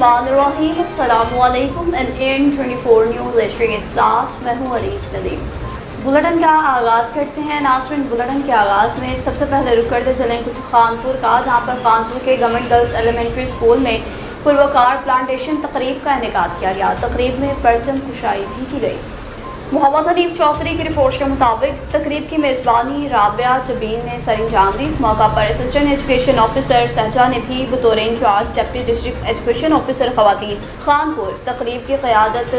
बिस्मिल्लाहिर्रहमानिर्रहीम। अस्सलामुअलैकुम। NN24 news Asia के साथ मैं हूँ अरीज नदीम। बुलेटिन का आगाज़ करते हैं नाज़रीन। बुलेटिन के आगाज़ में सबसे पहले रुक करते चलें कुछ खानपुर का, जहाँ पर खानपुर के गवर्नमेंट गर्ल्स एलिमेंट्री स्कूल में पुरवकार प्लांटेशन तकरीब का इनेकाद किया गया। तकरीब में परचम कुशाई भी की गई। मोहम्मद हनीफ चौधरी की रिपोर्ट के मुताबिक तकरीब की मेज़बानी राबिया जबीन ने सरंजाम दी। इस मौका पर असिस्टेंट एजुकेशन ऑफिसर सहजा ने भी बतौर incharge deputy district education officer खवातीन खानपुर तकरीब की क़यादत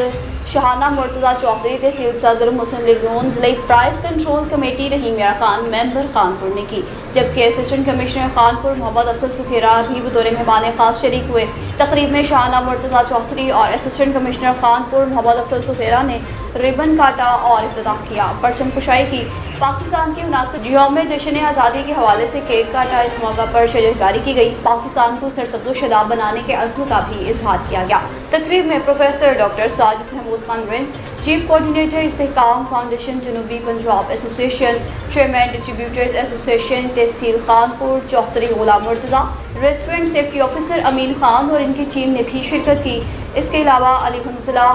शहाना मुर्तज़ा चौधरी, तहसील सदर मुस्लिम लीग नून, ज़िला प्राइस कंट्रोल कमेटी रहीम यार खान मेंबर खानपुर ने की, जबकि असिस्टेंट कमिश्नर खानपुर मोहम्मद अफजल सुखेरा भी बतौर मेहमान खास शरीक हुए। तकरीब में शहाना मुर्तज़ा चौधरी और असिस्टेंट कमिश्नर खानपुर मोहम्मद अफजल सुखेरा ने रिबन काटा और इफ्तिताह किया, परचम कुशाई की। पाकिस्तान के मुनासिब यौम जश्न आज़ादी के हवाले से केक काटा। इस मौका पर शजरकारी की गई। पाकिस्तान को सरसब्ज़-ओ-शदाब बनाने के अज़्म का भी इजहार किया गया। तकरीब में professor doctor Sajid Mahmood Khan Rind, chief coordinator Istehkam foundation जनूबी Punjab association, chairman distributors association tehsil Khanpur Chaudhry Ghulam Murtaza, restaurant safety officer Amin Khan और इनकी टीम ने भी शिरकत की। इसके अलावा अली हंजला,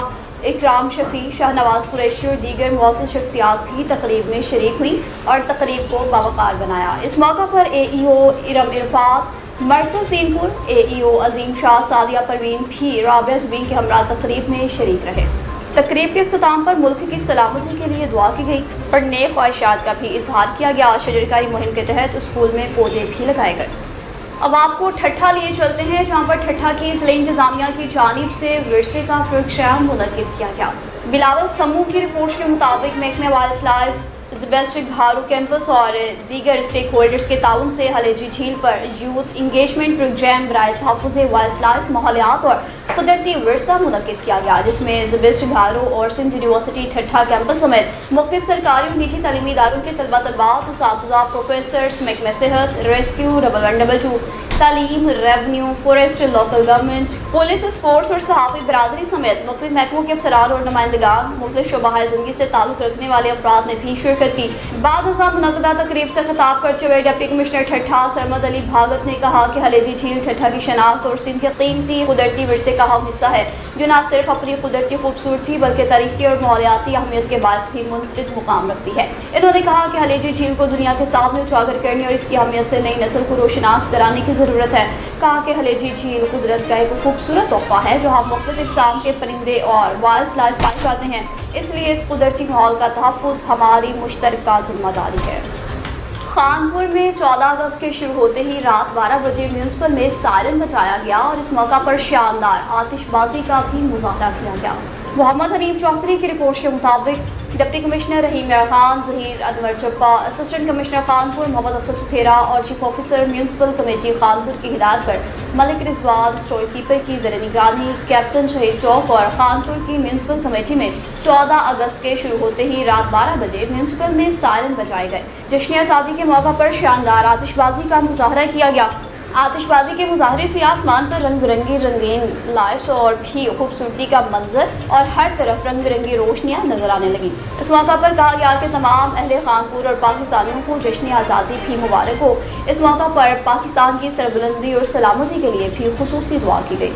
इकराम शफी, शाहनवाज कुरैशी और दीगर मुअज़्ज़ज़ शख्सियात भी तकरीब में शरीक हुई और तकरीब को बावकार बनाया। इस मौका पर AEO इरम इरफात, मरकज़ दीनपुर, AEO अजीम शाह, सादिया परवीन भी राबिया जबीन के हमरा तकरीब में शरीक रहे। तकरीब के अख्ताम पर मुल्क की सलामती के लिए दुआ की गई और नेक ख्वाहिशात का भी इजहार किया गया। शजरकारी मुहिम के तहत स्कूल में पौधे भी लगाए गए। अब आपको ठट्ठा लिए चलते हैं, जहाँ पर ठट्ठा की ज़िला इंतज़ामिया की जानिब से विरसे का प्रोग्राम मुनक्किद किया गया। बिलावल समूह की रिपोर्ट के मुताबिक महकमे वाइल्ड लाइफ, बेस्ट घारू कैंपस और दीगर स्टेक होल्डर्स के ताउन से हलेजी झील पर यूथ इंगेजमेंट प्रोग्राम बराए तहफ़्फ़ुज़ वाइल्ड लाइफ, माहौलियात और कुदरती विरसा मुनक्किद किया गया, जिसमें बेस्ट घारू और सिंध यूनिवर्सिटी ठट्ठा कैंपस समेत मुख्तलिफ सरकारी और निजी तालीमी इदारों के तलबा तलबात, उस्ताद, प्रोफेसर्स, महकमे सेहत, रेस्क्यू, 11122, तालीम, revenue, forest, local government, police, sports और सहाफ़ी बरादरी समेत मुख्तलिफ महकमों के अफसरान और नुमाइंदगान, मुख्तलिफ शोबाए ज़िंदगी से ताल्लुक़ रखने वाले अफराद ने भी शिरकत की। बाद अज़ां मुनक़्क़दा तकरीब से खिताब करते हुए डिप्टी कमिश्नर ठट्ठा सरमद अली भागत ने कहा कि हलेजी झील ठट्ठा की शनाख्त और सिंध के कीमती कुदरती विरसे का अहम हिस्सा है, जो न सिर्फ अपनी कुदरती खूबसूरती बल्कि तारीखी और माहौलियाती अहमियत के बायस भी मुनफरिद मुकाम रखती है। इन्होंने कहा कि हलेजी झील को दुनिया के सामने उजागर करने और इसकी अहमियत से नई नस्ल को रोशनास कराने की ज़रूरत है। कहा कि हलेजी झील कुदरत का एक खूबसूरत तोहफा है, जहाँ मुख्तलिफ इक़साम के परिंदे और वाइल्ड लाइफ पाए जाते हैं, इसलिए इस कुदरती माहौल का तहफ़्फ़ुज़ हमारी मुश्तरका ज़िम्मेदारी है। खानपुर में 14 अगस्त के शुरू होते ही रात 12 बजे म्यूनसिपल में सायरन बजाया गया और इस मौका पर शानदार आतिशबाजी का भी मुजाहरा किया गया। मोहम्मद हनीफ चौधरी की रिपोर्ट के मुताबिक डिप्टी कमिश्नर रहीम यार खान, ज़हीर अनवर चप्पा, असिस्टेंट कमिश्नर खानपुर मोहम्मद अफजल सुखेरा और chief officer municipal committee Khanpur की हिदायत पर मलिक रिजवान स्टोर कीपर की ज़ेर निगरानी कैप्टन शहीद चौक और खानपुर की म्यूनसिपल कमेटी में 14 अगस्त के शुरू होते ही रात 12 बजे म्यूनसिपल में सायरन बजाए गए। जश्न आज़ादी के मौका पर शानदार आतिशबाजी का मुजाहरा किया गया। आतिशबाजी के मुजाहरे से आसमान पर रंग बिरंगी रंगीन लाइट्स और भी खूबसूरती का मंजर और हर तरफ रंग बिरंगी रोशनियां नजर आने लगी। इस मौका पर कहा गया कि तमाम अहले खानपुर और पाकिस्तानियों को जश्न आज़ादी भी मुबारक हो। इस मौका पर पाकिस्तान की सरबुलंदी और सलामती के लिए भी खुसूसी दुआ की गई।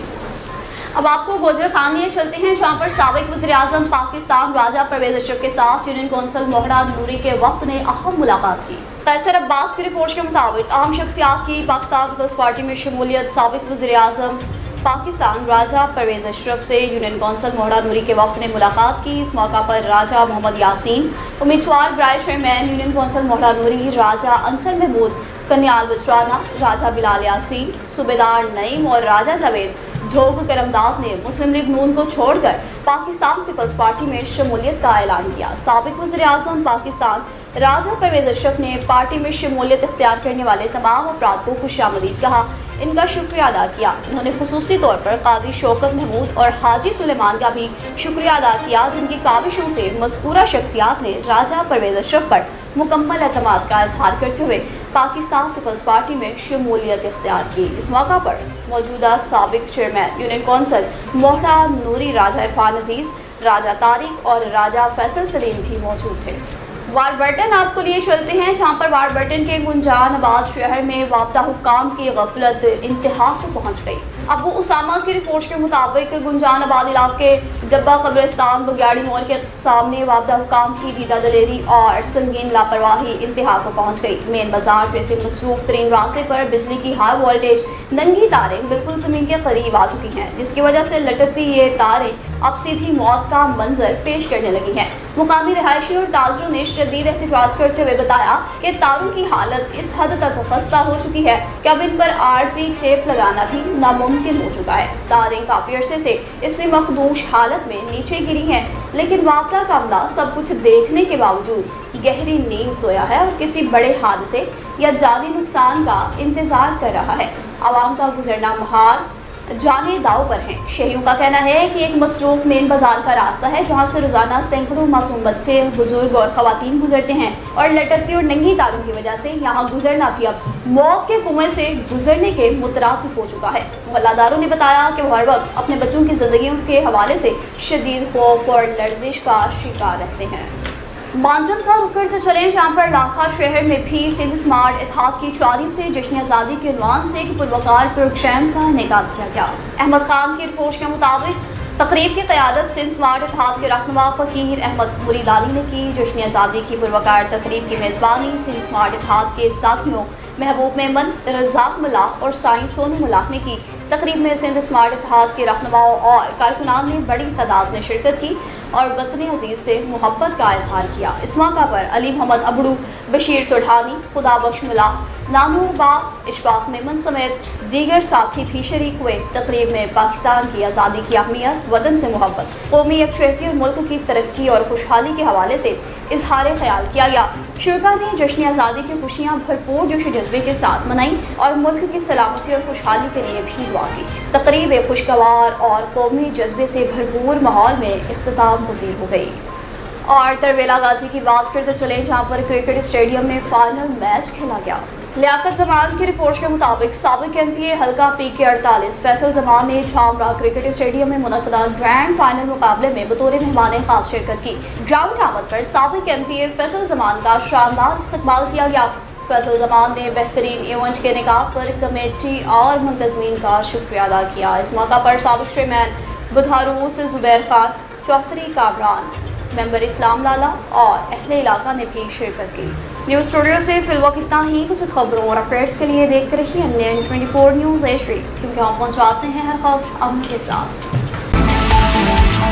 अब आपको गोजर खान लिए चलते हैं, जहाँ पर साबिक वज़ीर आज़म पाकिस्तान राजा परवेज़ अशरफ के साथ यूनियन कौंसिल मोहड़ा नूरी के वक्त ने अहम मुलाकात की। कैसर अब्बास की रिपोर्ट के मुताबिक अहम शख्सियात की पाकिस्तान पीपल्स पार्टी में शमूलियत। साबिक वज़ीर आज़म पाकिस्तान राजा परवेज़ अशरफ से यूनियन कौंसिल मोहड़ा नूरी के वक्त ने मुलाकात की। इस मौका पर राजा मोहम्मद यासीन, उम्मीदवार बराए चेयरमैन यूनियन कौंसिल मोहड़ा नूरी राजा अंसर महमूद, कन्याल बचवाना, राजा बिलाल यासीन, सूबेदार नईम और राजा जावेद ढोग करमदाद ने मुस्लिम लीग नून को छोड़कर पाकिस्तान पीपल्स पार्टी में शमूलियत का ऐलान किया। साबिक वज़ीर आज़म पाकिस्तान राजा परवेज़ अशरफ ने पार्टी में शमूलियत इख्तियार करने वाले तमाम अफराद को खुशामदीद कहा, इनका शुक्रिया अदा किया। उन्होंने खुसूसी तौर पर काजी शौकत महमूद और हाजी सुलेमान का भी शुक्रिया अदा किया, जिनकी काविशों से मज़कूरा शख्सियात ने राजा परवेज़ अशरफ पर मुकम्मल एतमाद का इजहार करते हुए पाकिस्तान पीपल्स पार्टी में शमूलियत इख्तियार की। इस मौका पर मौजूदा साबिक चेयरमैन यूनियन कौंसिल मोहड़ा नूरी राजा इरफान अजीज़, राजा तारिक और राजा फैसल सलीम भी मौजूद थे। वॉरबर्टन आपको लिए चलते हैं, जहां पर वॉरबर्टन के गुंजान आबाद शहर में वापदा हुक्काम की गफलत इंतहा को पहुंच गई। अबू उसामा की रिपोर्ट के मुताबिक गुंजान आबाद इलाके डब्बा कब्रिस्तान बग्याड़ी मोड़ के सामने वापदा हुक्काम की दीदा दलेरी और संगीन लापरवाही इंतहा को पहुंच गई। मेन बाजार जैसे मसरूफ तरीन रास्ते पर बिजली की हाई वोल्टेज नंगी तारें बिल्कुल जमीन के करीब आ चुकी हैं, जिसकी वजह से लटकती ये तारें अब सीधी मौत का मंजर पेश करने लगी हैं। मुकामी रहायशी और ताजरों ने शदीद एहतजाज करते हुए बताया कि तारों की हालत इस हद तक खस्ता हो चुकी है कि अब इन पर आरजी टेप लगाना भी नामुमकिन हो चुका है। तारें काफी अरसे से इसी मखदूश हालत में नीचे गिरी हैं, लेकिन वापदा का अमला सब कुछ देखने के बावजूद गहरी नींद सोया है और किसी बड़े हादसे या जानी नुकसान का इंतजार कर रहा है। आवाम का गुजरना महाल जाने दाव पर हैं। शहरियों का कहना है कि एक मसरूफ मेन बाजार का रास्ता है, जहां से रोजाना सैकड़ों मासूम बच्चे, बुजुर्ग और खवातीन गुजरते हैं और लटकती और नंगी तारों की वजह से यहां गुजरना भी अब मौत के कुएं से गुजरने के मुतरादिफ हो चुका है। मोहल्लादारों ने बताया कि वो हर वक्त अपने बच्चों की जिंदगियों के हवाले से शदीद खौफ और लर्जिश का शिकार रहते हैं। मांझल का रुख करते चलें, जहाँ पर लाखा शहर में भी सिंध स्मार्ट इत्तेहाद की जानिब से जश्न आज़ादी के उन्वान से एक पुरवकार प्रोग्राम का इनेकाद किया गया। अहमद खान की रिपोर्ट के मुताबिक तकरीब की क़यादत सिंध स्मार्ट इत्तेहाद के रहनुमा फ़कीर अहमद मुरीदानी ने की। जश्न आज़ादी की पुरवकार तकरीब की मेज़बानी सिंध स्मार्ट इत्तेहाद के साथियों महबूब मेमन, रज़ाक मुल्ला और साईं सोनू मुल्ला ने की। तकरीब में सिंध स्मार्ट इत्तेहाद के रहनुमाओं और कारकुनान ने बड़ी तादाद में शिरकत की और वतन अजीज़ से मोहब्बत का इजहार किया। इस मौका पर अली मोहम्मद अबड़ू, बशीर सुढ़ानी, खुदाबख्श मुल्ला, नानू बाप, इशफाक मेमन समेत दीगर साथी भी शरीक हुए। तकरीब में पाकिस्तान की आज़ादी की अहमियत, वतन से मोहब्बत, कौमी यकजहती और मुल्क की तरक्की और खुशहाली के हवाले से इजहार ख्याल किया गया। शुरा ने जश्न आज़ादी की खुशियाँ भरपूर जोश जज्बे के साथ मनाई और मुल्क की सलामती और खुशहाली के लिए भी दुआ की। तकरीब एक खुशगवार और कौमी जज्बे से भरपूर माहौल में इख्तिताम पज़ीर हो गई। और तरवेला गाजी की बात करते चले, जहाँ पर क्रिकेट स्टेडियम में फाइनल मैच खेला गया। लियाकत जमान की रिपोर्ट के मुताबिक साबिक एमपीए हल्का PK48 फैसल जमान ने छामरा क्रिकेट स्टेडियम में मुनक़दा ग्रैंड फाइनल मुकाबले में बतौर मेहमान खास शिरकत की। ग्राउंड आमद पर साबिक एमपीए फैसल जमान का शानदार इस्तकबाल किया गया। फैसल जमान ने बेहतरीन इवेंट के निकाह पर कमेटी और मुंतज़मीन का शुक्रिया अदा किया। इस मौका पर साबिक चेयरमैन बुधारूस ज़ुबैर खान, चौधरी कामरान, मेंबर इस्लाम लाला और अहले इलाका ने भी शिरकत की। न्यूज़ स्टूडियो से फिलहाल इतना ही। मज़ीद खबरों और अपडेट्स के लिए देखते रहिए NN24 न्यूज़ HD, क्योंकि हम पहुँचाते हैं हर खबर अमन के साथ।